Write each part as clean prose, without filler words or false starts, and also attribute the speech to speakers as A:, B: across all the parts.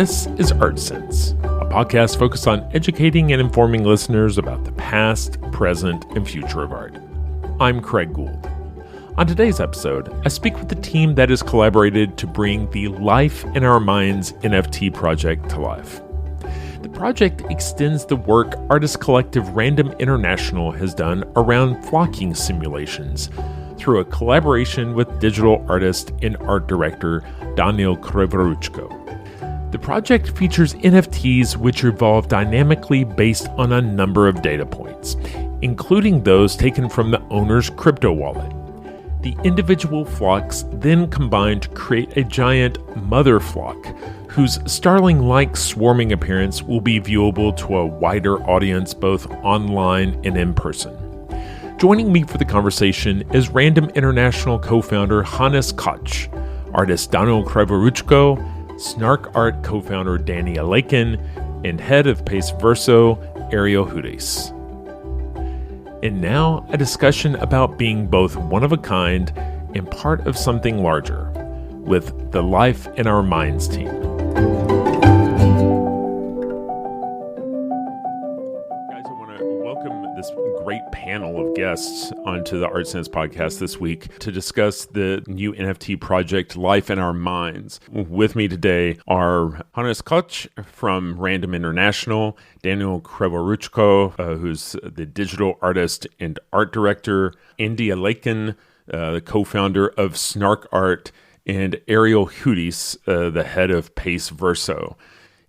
A: This is Art Sense, a podcast focused on educating and informing listeners about the past, present, and future of art. I'm Craig Gould. On today's episode, I speak with the team that has collaborated to bring the Life in Our Minds NFT project to life. The project extends the work artist collective Random International has done around flocking simulations through a collaboration with digital artist and art director Danil Krivoruchko. The project features NFTs which evolve dynamically based on a number of data points, including those taken from the owner's crypto wallet. The individual flocks then combine to create a giant mother flock, whose starling-like swarming appearance will be viewable to a wider audience both online and in person. Joining me for the conversation is Random International co-founder Koch, artist Danil Krivoruchko, Snark.Art co-founder Alekhin, and head of Pace Verso, Ariel Hudes. And now, a discussion about being both one of a kind and part of something larger, with the Life in Our Minds team. Guys, I want to welcome this great panel of guests onto the Art Sense podcast this week to discuss the new NFT project, Life in Our Minds. With me today are Koch from Random International, Danil Krivoruchko, who's the digital artist and art director, Alekhin, the co-founder of Snark.Art, and Ariel Hudes, the head of Pace Verso.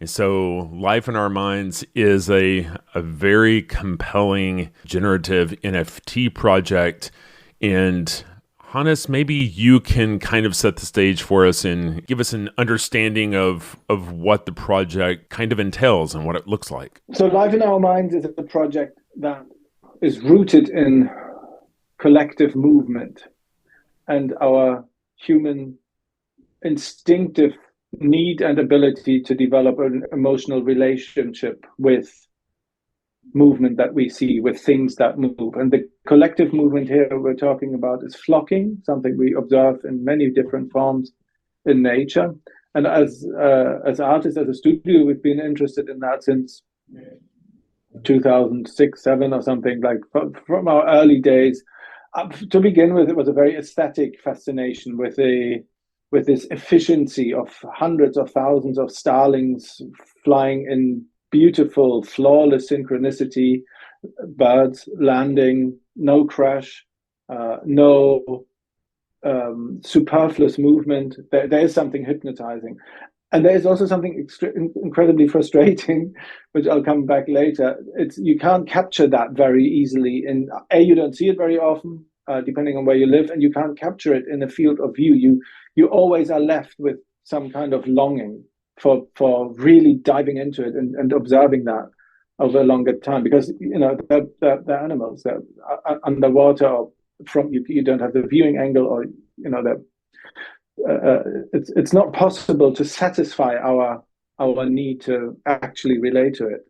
A: And so Life in Our Minds is a very compelling generative NFT project. And Hannes, maybe you can kind of set the stage for us and give us an understanding of what the project kind of entails and what it looks like.
B: So Life in Our Minds is a project that is rooted in collective movement and our human instinctive need and ability to develop an emotional relationship with movement that we see, with things that move. And the collective movement here we're talking about is flocking, something we observe in many different forms in nature. And as artists, as a studio, we've been interested in that since 2006, 2007 or something, like from our early days. To begin with, it was a very aesthetic fascination with this efficiency of hundreds of thousands of starlings flying in beautiful, flawless synchronicity, birds landing, no crash, no superfluous movement. There is something hypnotizing. And there is also something incredibly frustrating, which I'll come back later. You can't capture that very easily. You don't see it very often, depending on where you live, and you can't capture it in a field of view. You always are left with some kind of longing for really diving into it and observing that over a longer time, because they're animals that are underwater, or you don't have the viewing angle, or it's not possible to satisfy our need to actually relate to it.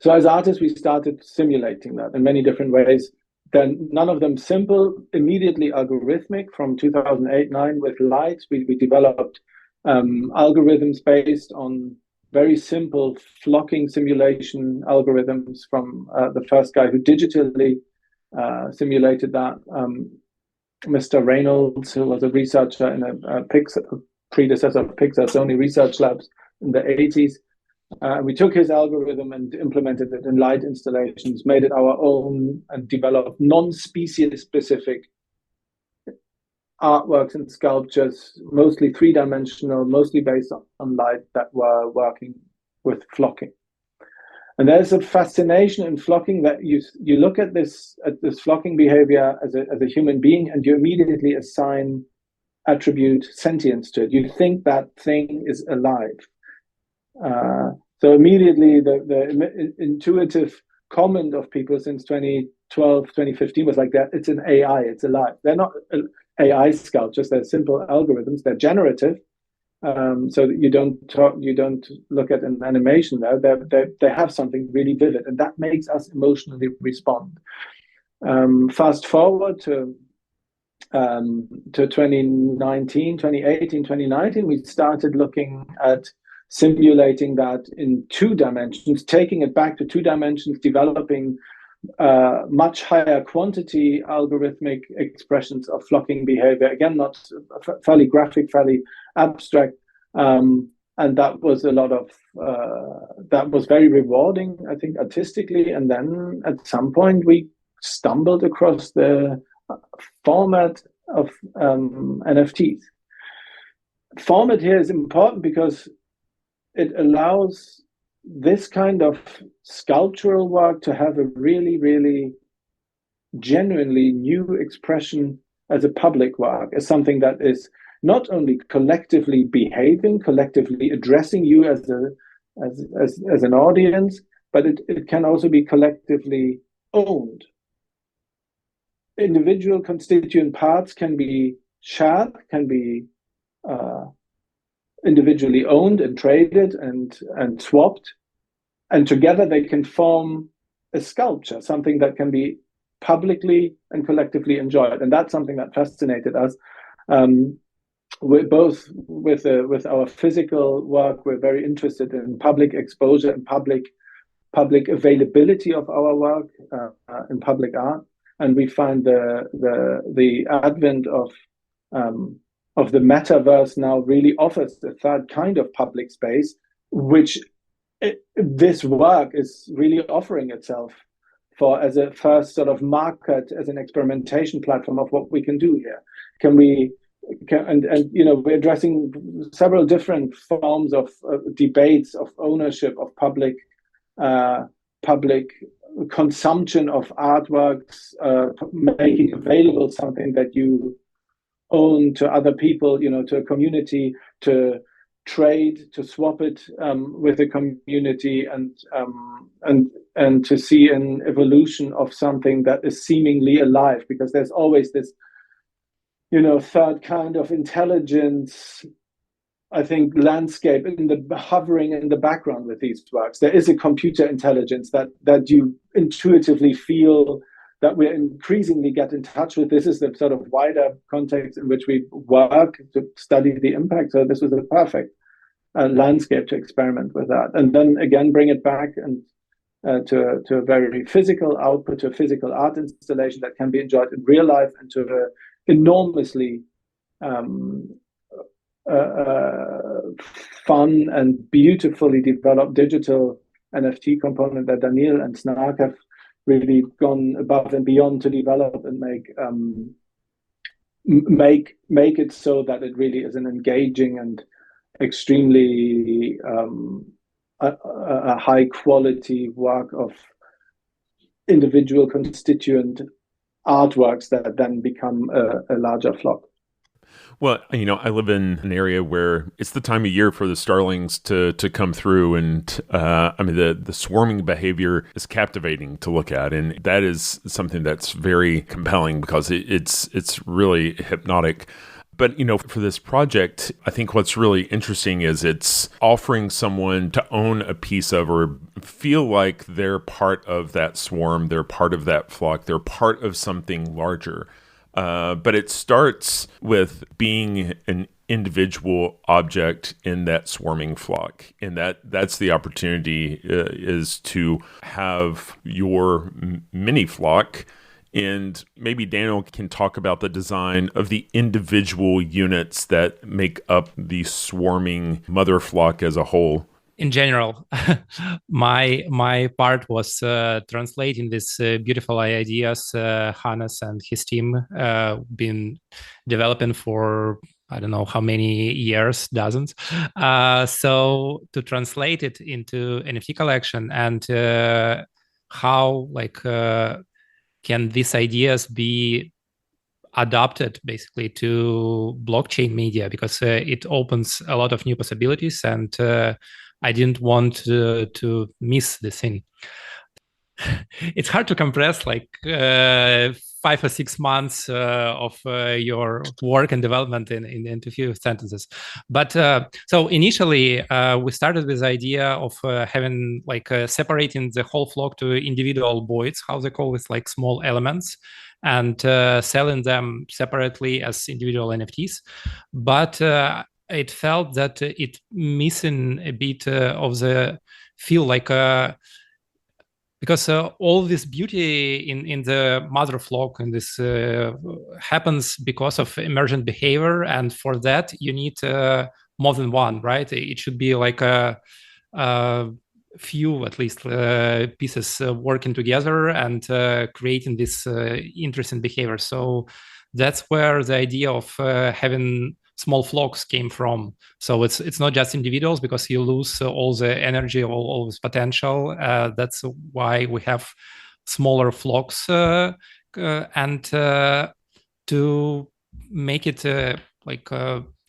B: So as artists, we started simulating that in many different ways. Then none of them simple, immediately algorithmic. From 2008-9 with light, we developed algorithms based on very simple flocking simulation algorithms from the first guy who digitally simulated that, Mr. Reynolds, who was a researcher in a predecessor of Pixar, Sony Research Labs in the 80s. We took his algorithm and implemented it in light installations, made it our own, and developed non-species specific artworks and sculptures, mostly three-dimensional, mostly based on light, that were working with flocking. And there's a fascination in flocking that you look at this flocking behavior as a human being, and you immediately attribute sentience to it. You think that thing is alive. So immediately the intuitive comment of people since 2012, 2015 was like that. It's an AI, it's alive. They're not AI sculptures, they're simple algorithms, they're generative. So that you don't look at an animation there. They have something really vivid, and that makes us emotionally respond. Fast forward to 2018, 2019, we started looking at simulating that in 2 dimensions, taking it back to 2 dimensions, developing much higher quantity algorithmic expressions of flocking behavior. Again, not fairly graphic, fairly abstract. And that was a lot of, that was very rewarding, I think, artistically. And then at some point, we stumbled across the format of NFTs. Format here is important because it allows this kind of sculptural work to have a really, really genuinely new expression as a public work, as something that is not only collectively behaving, collectively addressing you as an audience, but it can also be collectively owned. Individual constituent parts can be shared, can be individually owned and traded and swapped, and together they can form a sculpture, something that can be publicly and collectively enjoyed. And that's something that fascinated us. We're both with our physical work, we're very interested in public exposure and public availability of our work in public art. And we find the advent of the metaverse now really offers a third kind of public space, which this work is really offering itself for as a first sort of market, as an experimentation platform of what we can do here. And we're addressing several different forms of debates of ownership of public consumption of artworks, making available something that you own to other people, to a community, to trade, to swap it with a community, and to see an evolution of something that is seemingly alive, because there's always this third kind of intelligence, I think, landscape hovering in the background with these works. There is a computer intelligence that you intuitively feel that we increasingly get in touch with. This is the sort of wider context in which we work to study the impact. So this was a perfect landscape to experiment with that. And then again, bring it back and to a very physical output, to a physical art installation that can be enjoyed in real life, and to an enormously fun and beautifully developed digital NFT component that Danil and Snark have really gone above and beyond to develop and make it so that it really is an engaging and extremely a high quality work of individual constituent artworks that then become a larger flock.
A: Well, I live in an area where it's the time of year for the starlings to come through, and the swarming behavior is captivating to look at, and that is something that's very compelling because it's really hypnotic. But, for this project, I think what's really interesting is it's offering someone to own a piece of or feel like they're part of that swarm, they're part of that flock, they're part of something larger. But it starts with being an individual object in that swarming flock. And that's the opportunity is to have your mini flock. And maybe Daniel can talk about the design of the individual units that make up the swarming mother flock as a whole.
C: In general, my part was translating these beautiful ideas Hannes and his team been developing for I don't know how many years, dozens. So to translate it into NFT collection and how can these ideas be adopted basically to blockchain media, because it opens a lot of new possibilities, and I didn't want to miss the thing. It's hard to compress 5 or 6 months of your work and development into a few sentences. But so initially, we started with the idea of having separating the whole flock to individual boids, how they call it, small elements, and selling them separately as individual NFTs. But it felt that it missing a bit of the feel, like because all this beauty in the mother flock and this happens because of emergent behavior, and for that you need more than one, right? It should be like a few at least pieces working together and creating this interesting behavior. So that's where the idea of having small flocks came from. So it's not just individuals, because you lose all the energy, all this potential. That's why we have smaller flocks, and to make it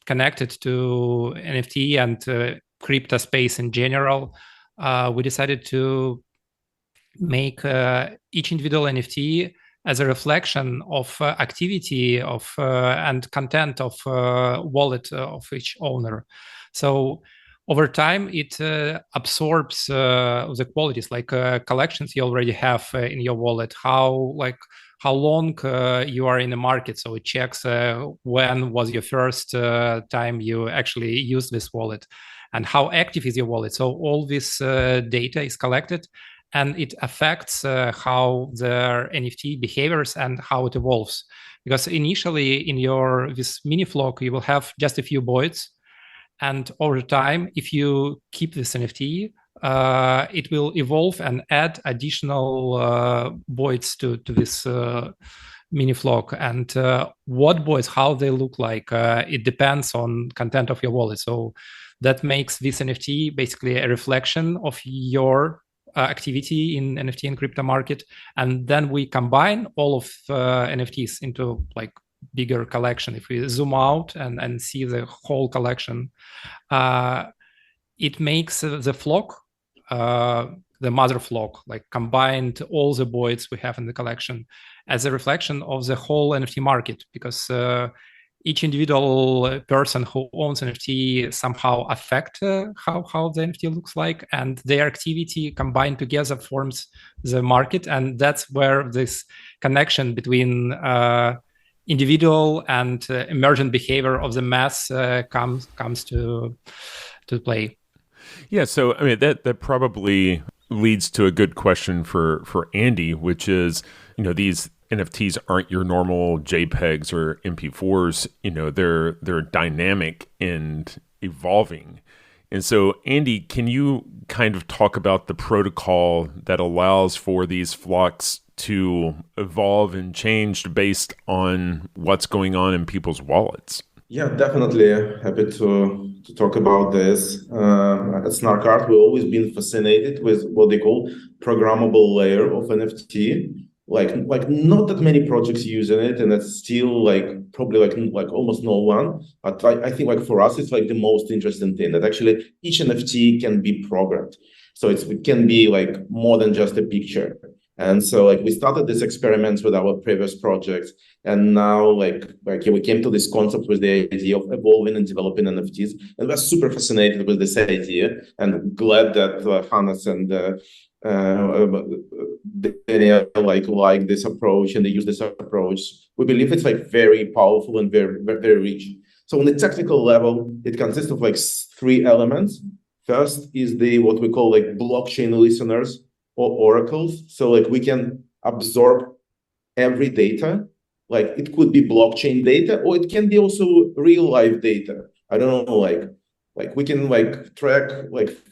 C: connected to NFT and crypto space in general, we decided to make each individual NFT as a reflection of activity of and content of wallet of each owner. So over time, it absorbs the qualities, like collections you already have in your wallet, how long you are in the market. So it checks when was your first time you actually used this wallet, and how active is your wallet. So all this data is collected, and it affects how the NFT behaviors and how it evolves. Because initially in this mini flock, you will have just a few boys, and over time, if you keep this NFT, it will evolve and add additional boys to this mini flock. And what boys, how they look like, it depends on content of your wallet. So that makes this NFT basically a reflection of your activity in NFT and crypto market. And then we combine all of NFTs into like bigger collection. If we zoom out and see the whole collection, it makes the flock, the mother flock, like combined all the boys we have in the collection as a reflection of the whole NFT market, because each individual person who owns NFT somehow affect how the NFT looks like, and their activity combined together forms the market. And that's where this connection between individual and emergent behavior of the mass comes to play.
A: Yeah, so I mean that probably leads to a good question for Andy, which is, these NFTs aren't your normal JPEGs or MP4s. They're dynamic and evolving. And so, Andy, can you kind of talk about the protocol that allows for these flocks to evolve and change based on what's going on in people's wallets?
D: Yeah, definitely. Happy to talk about this. At Snark.Art, we've always been fascinated with what they call programmable layer of NFT. Like not that many projects using it, and that's still probably almost no one. But I think for us, it's the most interesting thing, that actually each NFT can be programmed. So it can be more than just a picture. And so we started these experiments with our previous projects, and now we came to this concept with the idea of evolving and developing NFTs, and we're super fascinated with this idea, and glad that Hannes and Daniel like this approach, and they use this approach. We believe it's very powerful and very, very rich. So on the technical level, it consists of three elements. First is what we call blockchain listeners or oracles. So we can absorb every data. It could be blockchain data, or it can be also real life data. I don't know, we can track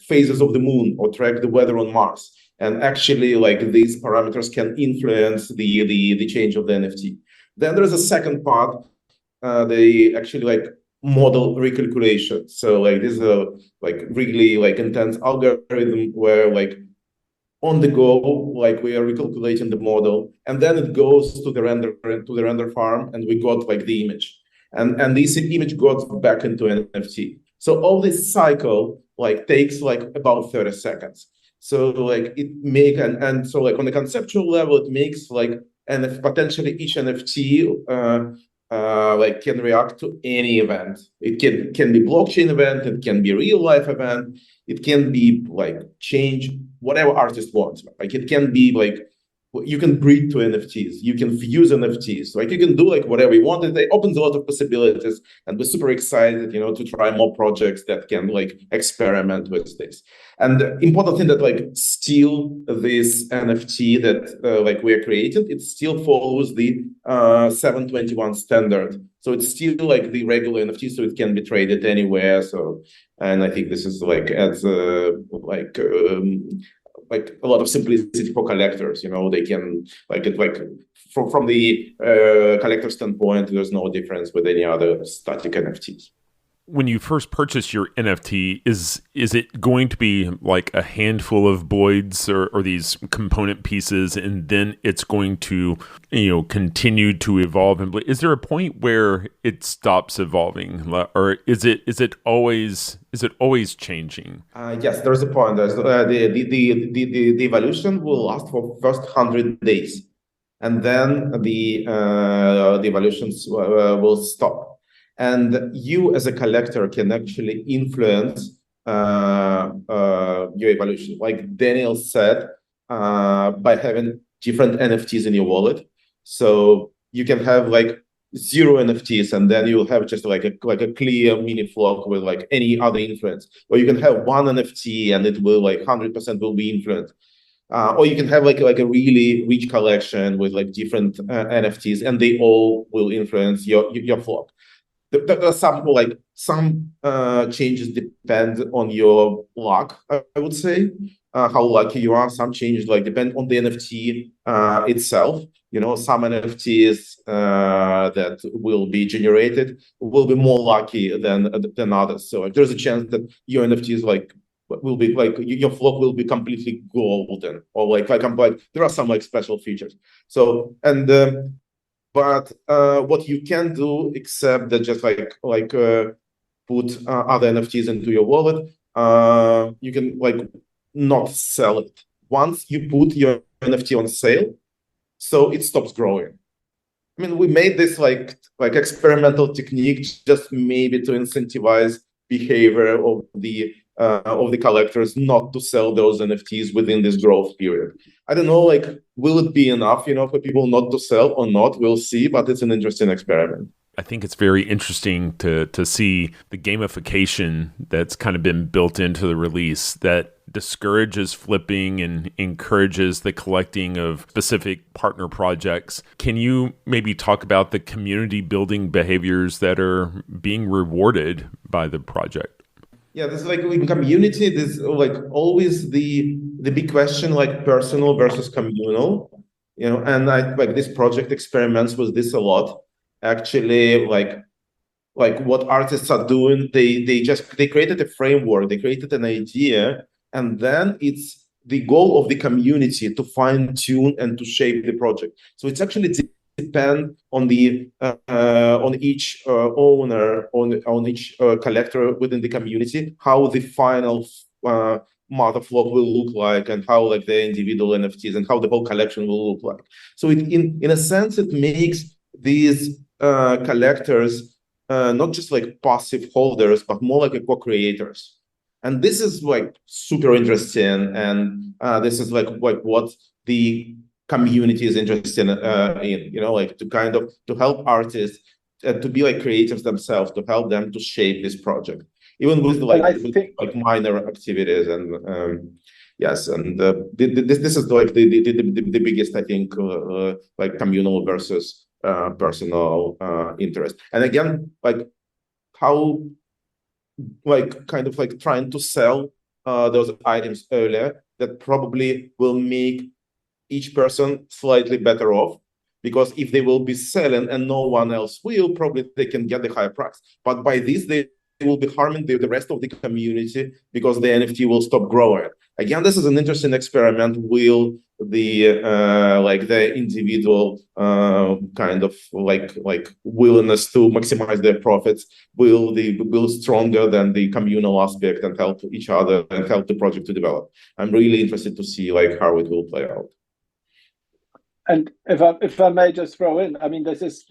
D: phases of the moon or track the weather on Mars. And actually, these parameters can influence the change of the NFT. Then there's a second part. They actually model recalculation. So this is a really intense algorithm where on the go, we are recalculating the model, and then it goes to the render farm, and we got the image, and this image goes back into NFT. So all this cycle takes about 30 seconds. So it make and so on the conceptual level, it makes and if potentially each NFT can react to any event. It can be blockchain event, it can be real life event, it can be change whatever artist wants. It can be you can breed to NFTs, you can fuse NFTs, like you can do like whatever you want. It opens a lot of possibilities, and we're super excited, to try more projects that can like experiment with this. And the important thing that like still this NFT that like we're creating, it still follows the 721 standard. So it's still like the regular NFT, so it can be traded anywhere. So, and I think this is like adds like a lot of simplicity for collectors. They can like it like from the collector standpoint, there's no difference with any other static NFTs.
A: When you first purchase your NFT, is it going to be like a handful of Boyds or these component pieces, and then it's going to continue to evolve? And is there a point where it stops evolving, or is it always changing?
D: Yes, there's a point. There's the evolution will last for first 100 days, and then the evolutions will stop. And you as a collector can actually influence your evolution. Like Daniel said, by having different NFTs in your wallet. So you can have like 0 NFTs, and then you'll have just like a clear mini flock with like any other influence. Or you can have 1 NFT and it will like 100% will be influenced. Or you can have like a really rich collection with like different NFTs, and they all will influence your flock. There are some changes depend on your luck, I would say, how lucky you are. Some changes like depend on the NFT itself. Some NFTs that will be generated will be more lucky than others. So there's a chance that your NFTs will be like your flock will be completely golden, or like there are some like special features. So but what you can do, except that just like put other NFTs into your wallet, you can like not sell it. Once you put your NFT on sale, so it stops growing. I mean, we made this like experimental technique just maybe to incentivize behavior of the collectors not to sell those NFTs within this growth period. I don't know, like, will it be enough, for people not to sell or not? We'll see, but it's an interesting experiment.
A: I think it's very interesting to see the gamification that's kind of been built into the release that discourages flipping and encourages the collecting of specific partner projects. Can you maybe talk about the community building behaviors that are being rewarded by the project?
D: Yeah, there's like in community, there's like always the big question, like personal versus communal, and I like this project experiments with this a lot. Actually, like what artists are doing, they created a framework, they created an idea, and then it's the goal of the community to fine tune and to shape the project. So it's actually depend on the on each owner, on each collector within the community, how the final mother flock will look like, and how like the individual NFTs and how the whole collection will look like. So it, in a sense, it makes these collectors not just like passive holders, but more like co-creators. And this is like super interesting, and this is like what the community is interested in, like to help artists to be like creators themselves, to help them to shape this project, even with like minor activities. And yes, and this is like the biggest, I think, like communal versus personal interest. And again, like how like kind of like trying to sell those items earlier, that probably will make each person slightly better off, because if they will be selling and no one else will, probably they can get the higher price. But by this, they will be harming the rest of the community, because the NFT will stop growing. Again, this is an interesting experiment. Will the like the individual kind of like willingness to maximize their profits will stronger than the communal aspect and help each other and help the project to develop? I'm really interested to see like how it will play out.
B: And if I may just throw in, I mean, this is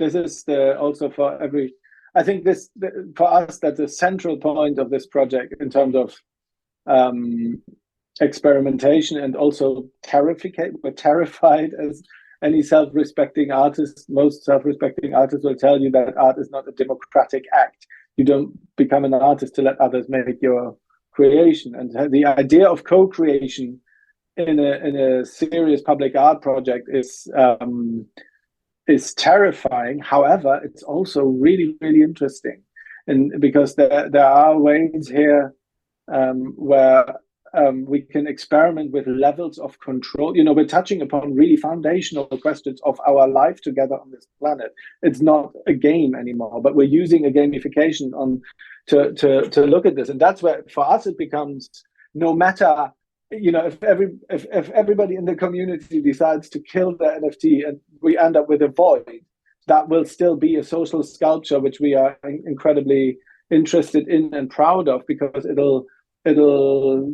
B: also for every. I think for us, that's a central point of this project in terms of experimentation and also we're terrified as any self-respecting artist. Most self-respecting artists will tell you that art is not a democratic act. You don't become an artist to let others make your creation. And the idea of co-creation in a serious public art project is terrifying. However, it's also really, really interesting, and because there are ways here where we can experiment with levels of control. We're touching upon really foundational questions of our life together on this planet. It's not a game anymore, but we're using a gamification to look at this, and that's where for us it becomes, no matter, if everybody in the community decides to kill the NFT and we end up with a void, that will still be a social sculpture which we are incredibly interested in and proud of, because it'll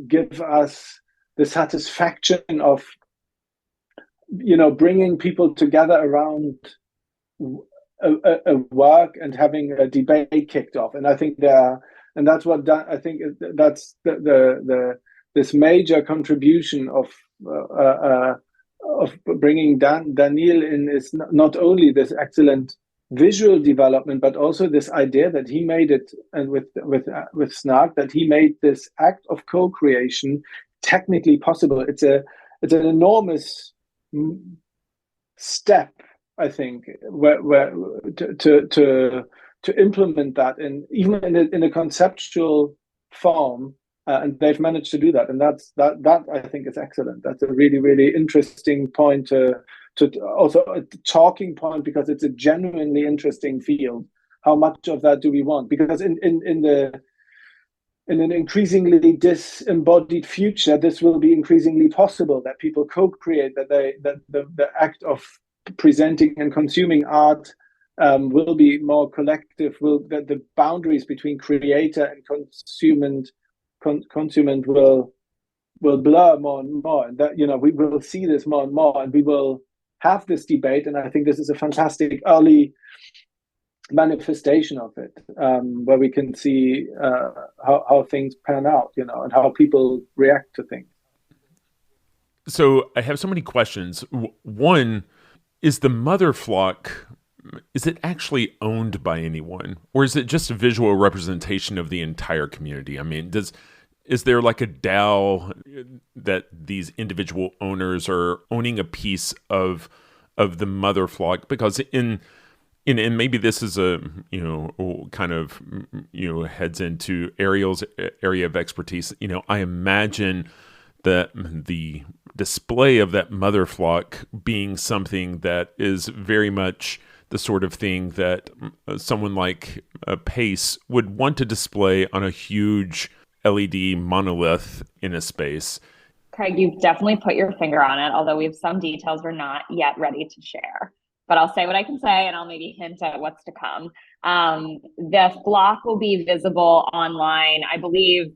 B: give us the satisfaction of bringing people together around a work and having a debate kicked off. And I think that's this major contribution of bringing Danil in is not only this excellent visual development, but also this idea that he made it, and with Snark, that he made this act of co-creation technically possible. It's an enormous step, I think, where to implement that, and even in a conceptual form. And they've managed to do that, and that I think is excellent. That's a really, really interesting point to also a talking point, because it's a genuinely interesting field. How much of that do we want? Because in an increasingly disembodied future, this will be increasingly possible, that people co-create, that the act of presenting and consuming art will be more collective. That the boundaries between creator and consumer will blur more and more, and that we will see this more and more, and we will have this debate. And I think this is a fantastic early manifestation of it, where we can see how things pan out, and how people react to things.
A: So I have so many questions. One, is the mother flock, is it actually owned by anyone, or is it just a visual representation of the entire community? I mean, is there like a DAO that these individual owners are owning a piece of the mother flock? Because and maybe this is a kind of heads into Ariel's area of expertise. I imagine that the display of that mother flock being something that is very much the sort of thing that someone like Pace would want to display on a huge LED monolith in a space.
E: Craig, you've definitely put your finger on it, although we have some details we're not yet ready to share. But I'll say what I can say, and I'll maybe hint at what's to come. The flock will be visible online, I believe.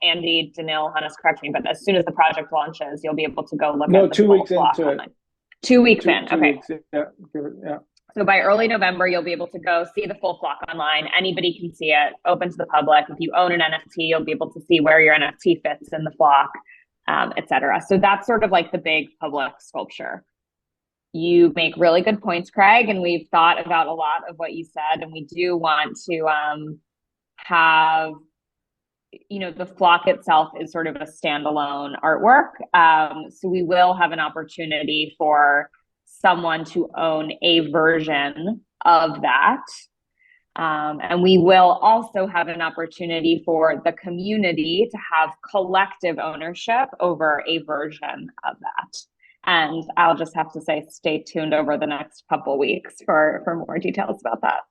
E: Andy, Danil, Hannes, correct me, but as soon as the project launches, you'll be able to go look at the full flock online. 2 weeks in, okay.
B: 2 weeks, yeah.
E: So by early November, you'll be able to go see the full flock online. Anybody can see it, open to the public. If you own an NFT, you'll be able to see where your NFT fits in the flock, et cetera. So that's sort of like the big public sculpture. You make really good points, Craig, and we've thought about a lot of what you said, and we do want to have, the flock itself is sort of a standalone artwork. So we will have an opportunity for someone to own a version of that. And we will also have an opportunity for the community to have collective ownership over a version of that. And I'll just have to say, stay tuned over the next couple weeks for more details about that.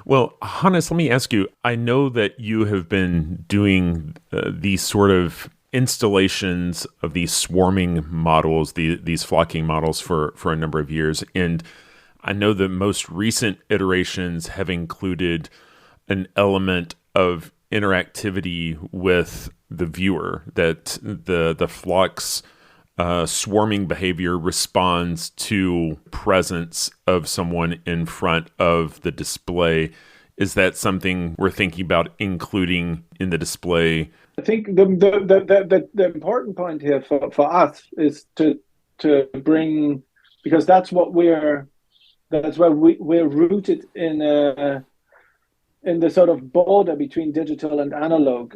A: Well, Hannes, let me ask you, I know that you have been doing these sort of installations of these swarming models, these flocking models for a number of years. And I know the most recent iterations have included an element of interactivity with the viewer, that the flock's swarming behavior responds to presence of someone in front of the display. Is that something we're thinking about including in the display
B: think the important point here for us is to bring, because that's where we're rooted in the sort of border between digital and analog.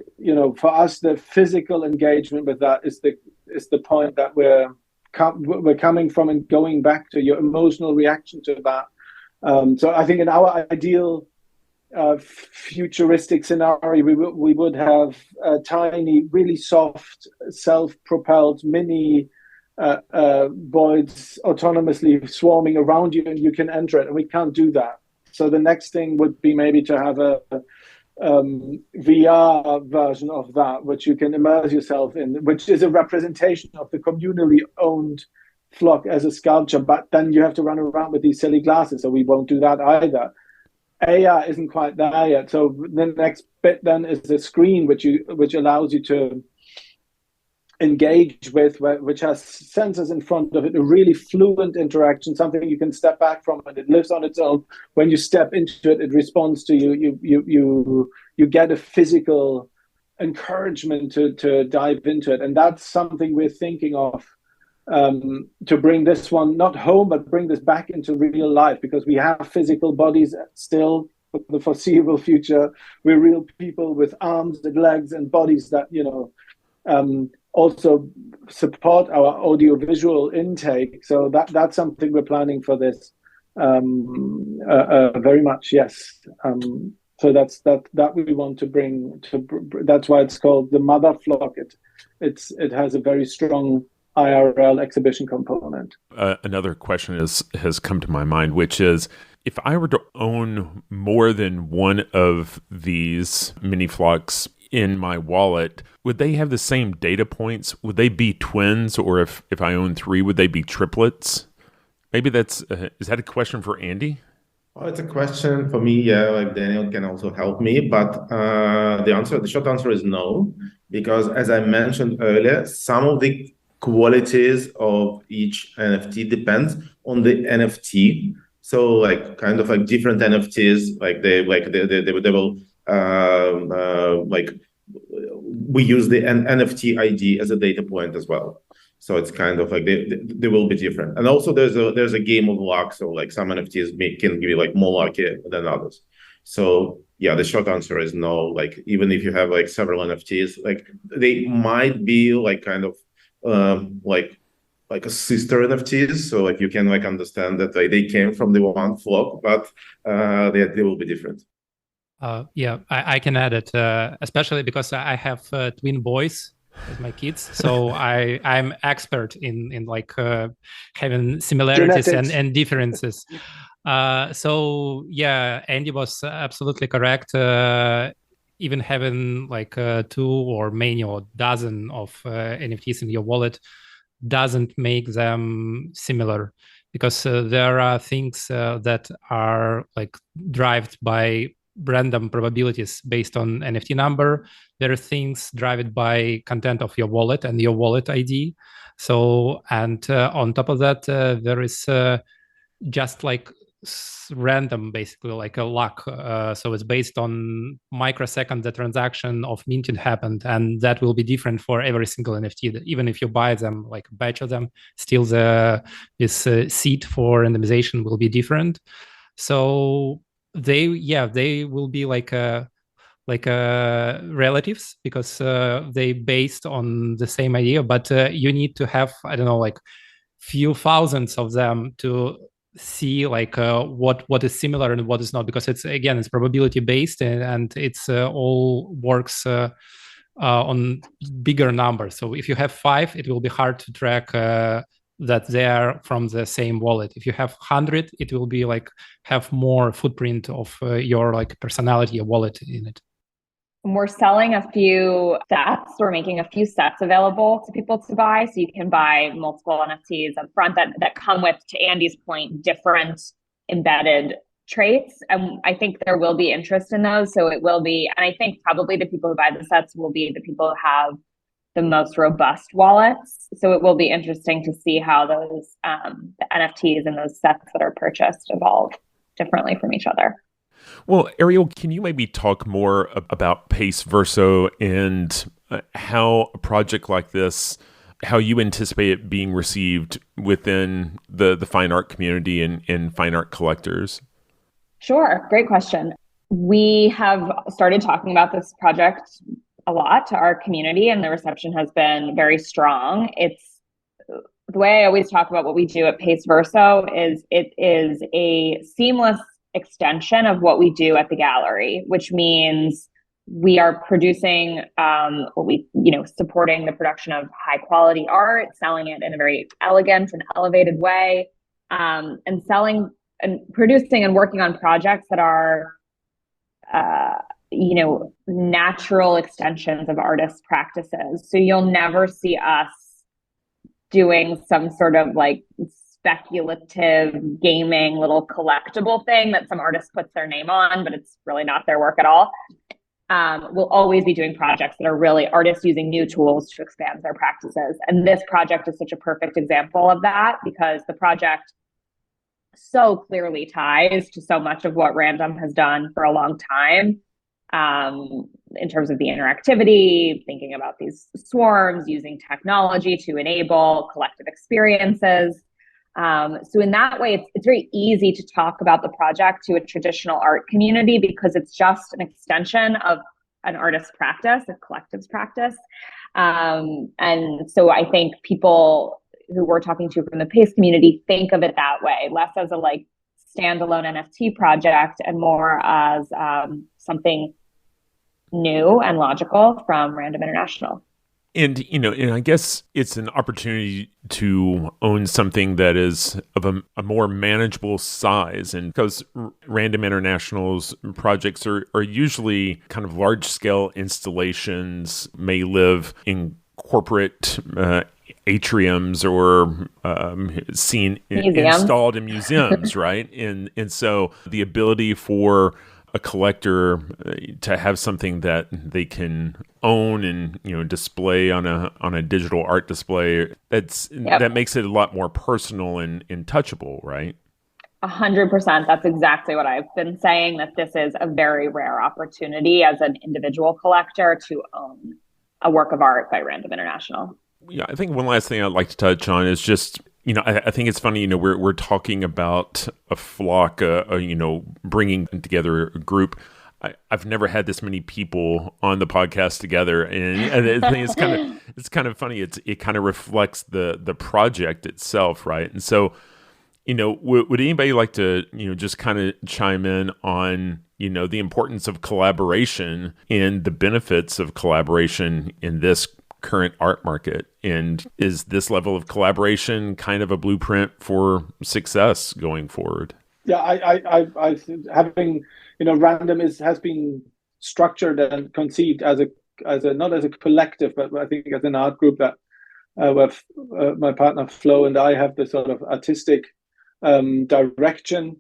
B: For us, the physical engagement with that is the point that we're coming from, and going back to your emotional reaction to that. So I think in our ideal futuristic scenario, we would have tiny, really soft, self-propelled mini voids autonomously swarming around you, and you can enter it, and we can't do that. So the next thing would be maybe to have a VR version of that, which you can immerse yourself in, which is a representation of the communally owned flock as a sculpture, but then you have to run around with these silly glasses, so we won't do that either. AR isn't quite there yet, so the next bit then is the screen, which allows you to engage with, which has sensors in front of it, a really fluent interaction, something you can step back from, and it lives on its own. When you step into it, it responds to you. You get a physical encouragement to dive into it, and that's something we're thinking of, to bring this one not home, but bring this back into real life, because we have physical bodies still for the foreseeable future. We're real people with arms and legs and bodies that also support our audiovisual intake. So that's something we're planning for this very much. Yes. So that we want to bring to. That's why it's called the Mother Flock. It has a very strong IRL exhibition component.
A: Another question has come to my mind, which is, if I were to own more than one of these mini flocks in my wallet, would they have the same data points? Would they be twins? Or if I own three, would they be triplets? Maybe is that a question for Andy?
D: Well, it's a question for me. Yeah, like Daniel can also help me, but the short answer is no, because as I mentioned earlier, some of the qualities of each NFT depends on the NFT. So like kind of like different NFTs, they will we use the NFT ID as a data point as well. So it's kind of like they will be different. And also there's a game of luck. So like some NFTs can give you like more lucky than others. So yeah, the short answer is no. Like even if you have like several NFTs, like they might be like kind of like a sister NFTs. So like you can like understand that they came from the one flock, but they will be different.
C: Yeah, I can add it, especially because I have twin boys as my kids, so I'm expert in like having similarities and differences. So yeah, Andy was absolutely correct. Even having like 2 or many or dozen of NFTs in your wallet doesn't make them similar, because there are things that are like derived by random probabilities based on NFT number. There are things driven by content of your wallet and your wallet ID. So, and on top of that, there is just like random, basically like a luck. So it's based on microsecond the transaction of minting happened, and that will be different for every single NFT. Even if you buy them, like a batch of them, still this seed for randomization will be different. So they will be like relatives, because they based on the same idea, but you need to have, I don't know, like few thousands of them to see like what is similar and what is not, because it's probability based, and it's all works on bigger numbers. So if you have 5, it will be hard to track that they are from the same wallet. If you have 100, it will be like have more footprint of your like personality, your wallet in it.
E: We're selling a few sets. We're making a few sets available to people to buy. So you can buy multiple NFTs up front that come with, to Andy's point, different embedded traits. And I think there will be interest in those. So it will be, and I think probably the people who buy the sets will be the people who have the most robust wallets. So it will be interesting to see how those the NFTs and those sets that are purchased evolve differently from each other.
A: Well, Ariel, can you maybe talk more about Pace, Verso, and how a project like this, how you anticipate it being received within the fine art community and fine art collectors?
E: Sure. Great question. We have started talking about this project a lot to our community, and the reception has been very strong. It's the way I always talk about what we do at Pace Verso is it is a seamless extension of what we do at the gallery, which means we are producing supporting the production of high quality art, selling it in a very elegant and elevated way, and selling and producing and working on projects that are natural extensions of artists' practices. So you'll never see us doing some sort of like speculative gaming little collectible thing that some artist puts their name on, but it's really not their work at all. We'll always be doing projects that are really artists using new tools to expand their practices. And this project is such a perfect example of that, because the project so clearly ties to so much of what Random has done for a long time, in terms of the interactivity, thinking about these swarms, using technology to enable collective experiences. So in that way, it's very easy to talk about the project to a traditional art community, because it's just an extension of an artist's practice, a collective's practice. And so I think people who we're talking to from the Pace community think of it that way, less as a like standalone NFT project and more as something new and logical from Random International.
A: And, and I guess it's an opportunity to own something that is of a more manageable size. And because Random International's projects are usually kind of large scale installations, may live in corporate atriums or installed in museums, right? And so the ability for a collector to have something that they can own and display on a digital art display, that makes it a lot more personal and touchable, right?
E: 100%. That's exactly what I've been saying, that this is a very rare opportunity as an individual collector to own a work of art by Random International.
A: Yeah, I think one last thing I'd like to touch on is just, I think it's funny, we're talking about a flock, bringing together a group. I've never had this many people on the podcast together, and I think it's kind of funny. It kind of reflects the project itself, right? And so, would anybody like to just kind of chime in on the importance of collaboration and the benefits of collaboration in this current art market? And is this level of collaboration kind of a blueprint for success going forward?
B: Yeah, I having Random has been structured and conceived as a not as a collective, but I think as an art group that where my partner Flo and I have the sort of artistic direction.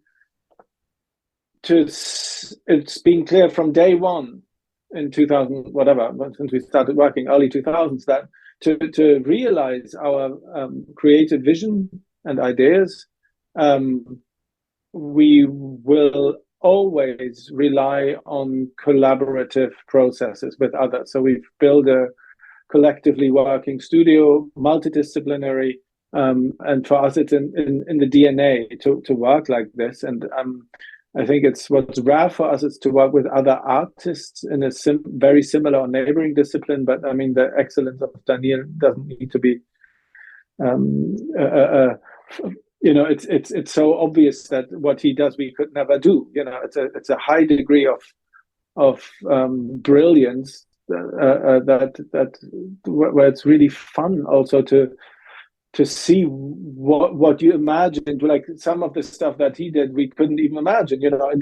B: It's been clear from day one in 2000, whatever, since we started working early 2000s, that to realize our creative vision and ideas, we will always rely on collaborative processes with others. So we've built a collectively working studio, multidisciplinary, and for us, it's in the DNA to work like this. And I think what's rare for us is to work with other artists in a very similar or neighboring discipline. But I mean, the excellence of Danil doesn't need to be, it's so obvious that what he does we could never do. It's a high degree of brilliance that where it's really fun also to see what you imagined, like some of the stuff that he did, we couldn't even imagine,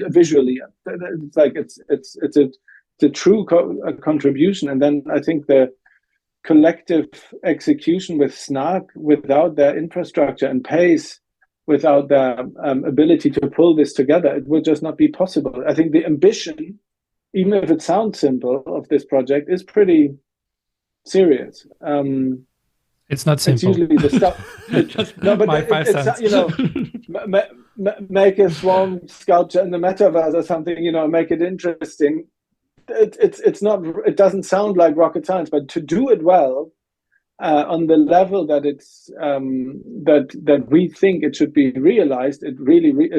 B: visually. It's like it's a true contribution. And then I think the collective execution with Snark, without their infrastructure and Pace, without their ability to pull this together, it would just not be possible. I think the ambition, even if it sounds simple, of this project is pretty serious.
C: It's not simple.
B: It's usually the stuff.
C: No, but my 5 cents.
B: Make a swarm sculpture in the metaverse or something. Make it interesting. it's not. It doesn't sound like rocket science, but to do it well on the level that it's that we think it should be realized, it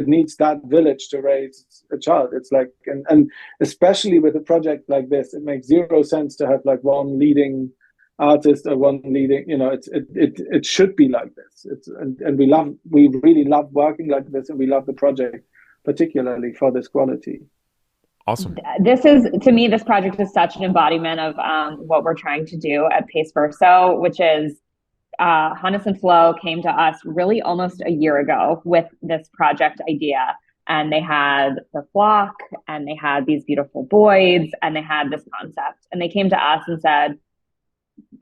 B: needs that village to raise a child. It's like, and especially with a project like this, it makes zero sense to have like one leading artist or one leading. It should be like this. And we really love working like this, and we love the project particularly for this quality.
A: Awesome.
E: This project is such an embodiment of what we're trying to do at Pace Verso, which is Hannes and Flo came to us really almost a year ago with this project idea. And they had the flock, and they had these beautiful boys, and they had this concept. And they came to us and said,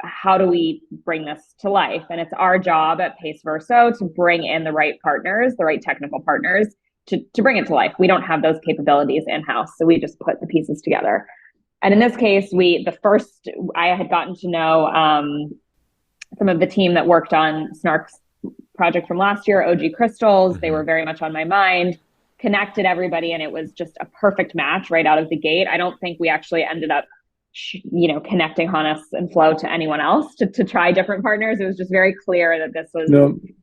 E: how do we bring this to life? And it's our job at Pace Verso to bring in the right partners, the right technical partners, to bring it to life. We don't have those capabilities in-house, so we just put the pieces together. And in this case, I had gotten to know some of the team that worked on Snark's project from last year, OG Crystals. They were very much on my mind, connected everybody, and it was just a perfect match right out of the gate. I don't think we actually ended up connecting Hannes and Flo to anyone else to try different partners. It was just very clear that this was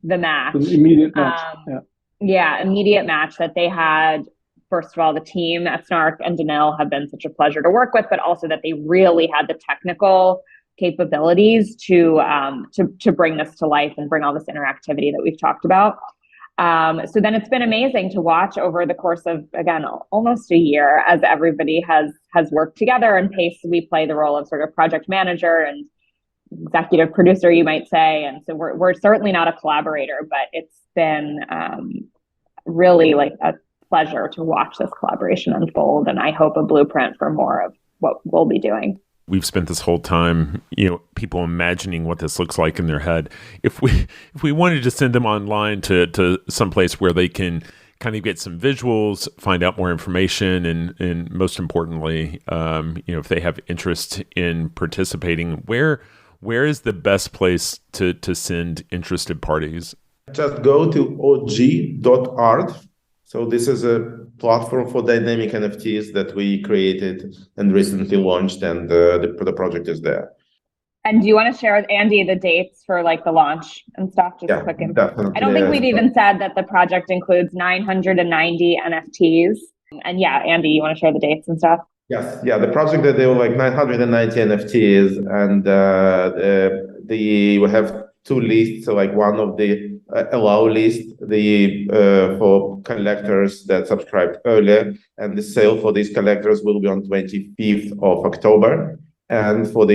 E: the match.
B: An immediate match.
E: Immediate match that they had. First of all, the team at Snark and Danil have been such a pleasure to work with, but also that they really had the technical capabilities to bring this to life and bring all this interactivity that we've talked about. So then it's been amazing to watch over the course of, again, almost a year as everybody has worked together. And Pace, we play the role of sort of project manager and executive producer, you might say. And so we're certainly not a collaborator, but it's been really like a pleasure to watch this collaboration unfold. And I hope a blueprint for more of what we'll be doing.
A: We've spent this whole time, people imagining what this looks like in their head. If we wanted to send them online to someplace where they can kind of get some visuals, find out more information, and most importantly, if they have interest in participating, where is the best place to send interested parties?
D: Just go to og.art. So this is a platform for dynamic NFTs that we created and recently launched, and the project is there.
E: And do you want to share with Andy the dates for like the launch and stuff? Just a quick info.
D: Definitely.
E: I don't think we've even said that the project includes 990 NFTs. And Andy, you want to share the dates and stuff?
D: Yes. Yeah, the project that there were like 990 NFTs, and we have two lists. So like one of the allow list, for collectors that subscribed earlier, and the sale for these collectors will be on 25th of October. And for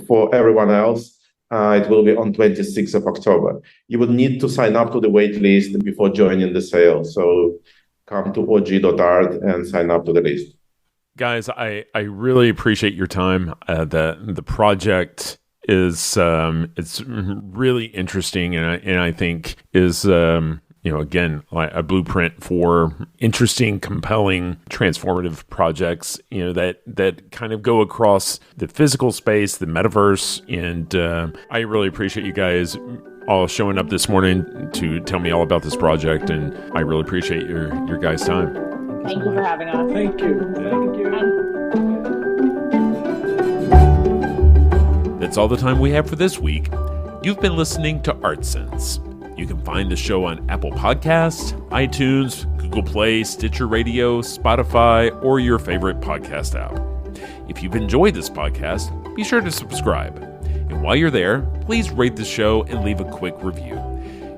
D: for everyone else, it will be on 26th of October. You would need to sign up to the wait list before joining the sale. So come to og.art and sign up to the list.
A: Guys, I really appreciate your time. The project is it's really interesting, and I think is again, like a blueprint for interesting, compelling, transformative projects, that kind of go across the physical space, the metaverse. And I really appreciate you guys all showing up this morning to tell me all about this project. And I really appreciate your guys' time.
E: Thank you for having us.
B: Thank you. Thank you.
A: That's all the time we have for this week. You've been listening to ArtSense. You can find the show on Apple Podcasts, iTunes, Google Play, Stitcher Radio, Spotify, or your favorite podcast app. If you've enjoyed this podcast, be sure to subscribe. And while you're there, please rate the show and leave a quick review.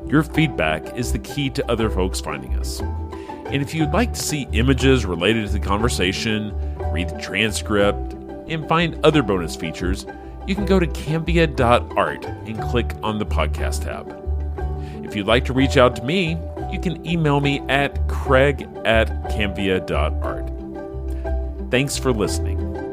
A: Your feedback is the key to other folks finding us. And if you'd like to see images related to the conversation, read the transcript, and find other bonus features, you can go to Cambia.art and click on the podcast tab. If you'd like to reach out to me, you can email me at craig@cambia.art. Thanks for listening.